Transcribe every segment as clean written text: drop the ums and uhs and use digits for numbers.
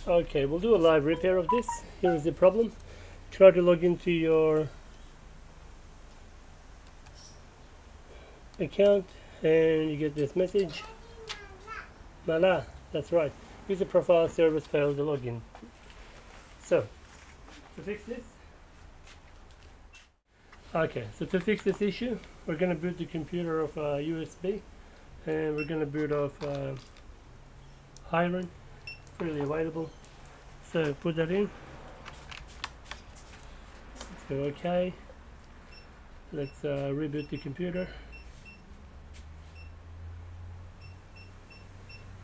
Okay, we'll do a live repair of this. Here is the problem. Try to log into your account and you get this message. Voila, that's right. User profile service failed to log in. So, to fix this, issue, we're going to boot the computer off USB, and we're going to boot off Hiron, freely available. So put that in. Let's go OK. Let's reboot the computer.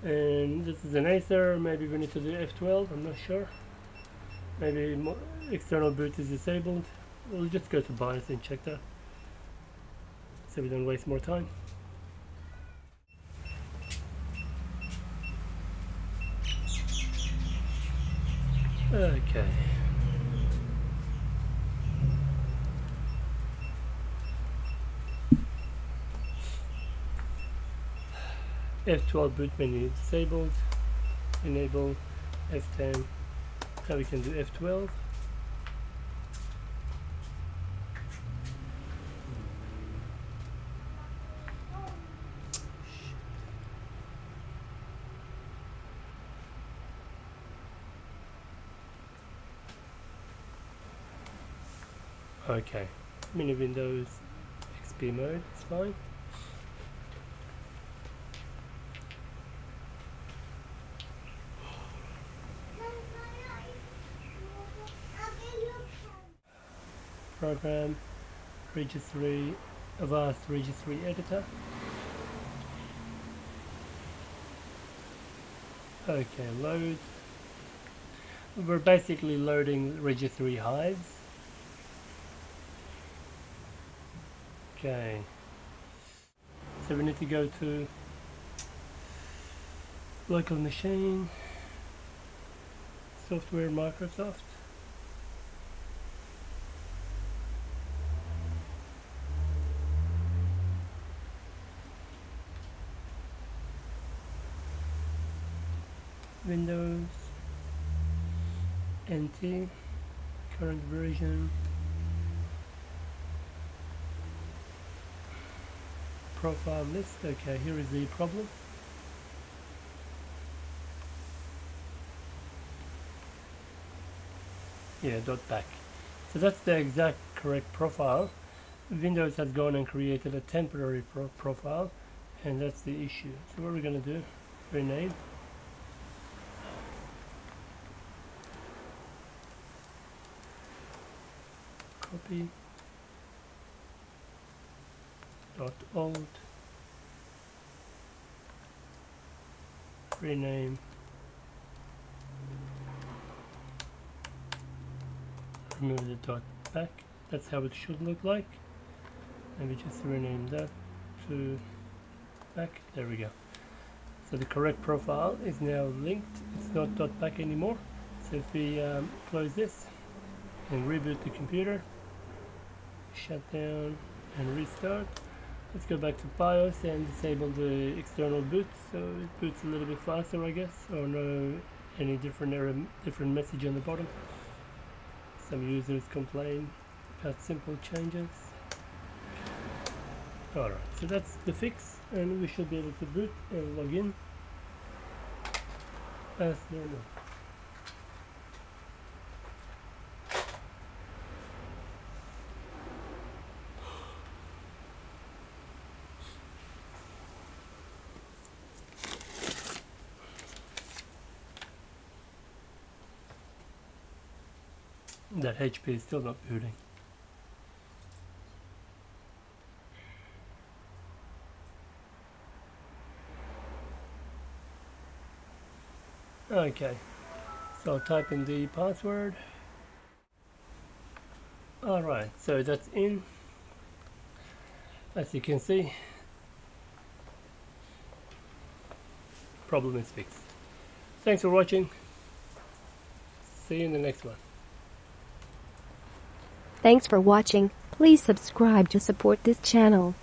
And this is an Acer. Maybe we need to do F12. I'm not sure. Maybe external boot is disabled. We'll just go to BIOS and check that, so we don't waste more time. Okay. F12 boot menu disabled. Enable F10. Now we can do F12. Okay, mini Windows XP mode, it's fine. Program, registry, Avast registry editor. Okay, load. We're basically loading registry hives. Okay, so we need to go to local machine, software, Microsoft. Windows, NT, current version, profile list. Okay, here is the problem. Yeah, .back. So that's the exact correct profile. Windows has gone and created a temporary profile, and that's the issue. So what we're going to do, rename. Copy. .alt. Rename. Remove the .back. That's how it should look like. And we just rename that to back. There we go. So the correct profile is now linked. It's not .back anymore. So if we close this and reboot the computer, shut down and restart. Let's go back to BIOS and disable the external boot, so it boots a little bit faster, I guess, or no any different error, different message on the bottom. Some users complain about simple changes. Alright, so that's the fix, and we should be able to boot and log in as normal. That HP is still not booting. Okay, so I'll type in the password. Alright, so that's in. As you can see, problem is fixed. Thanks for watching. See you in the next one. Thanks for watching. Please subscribe to support this channel.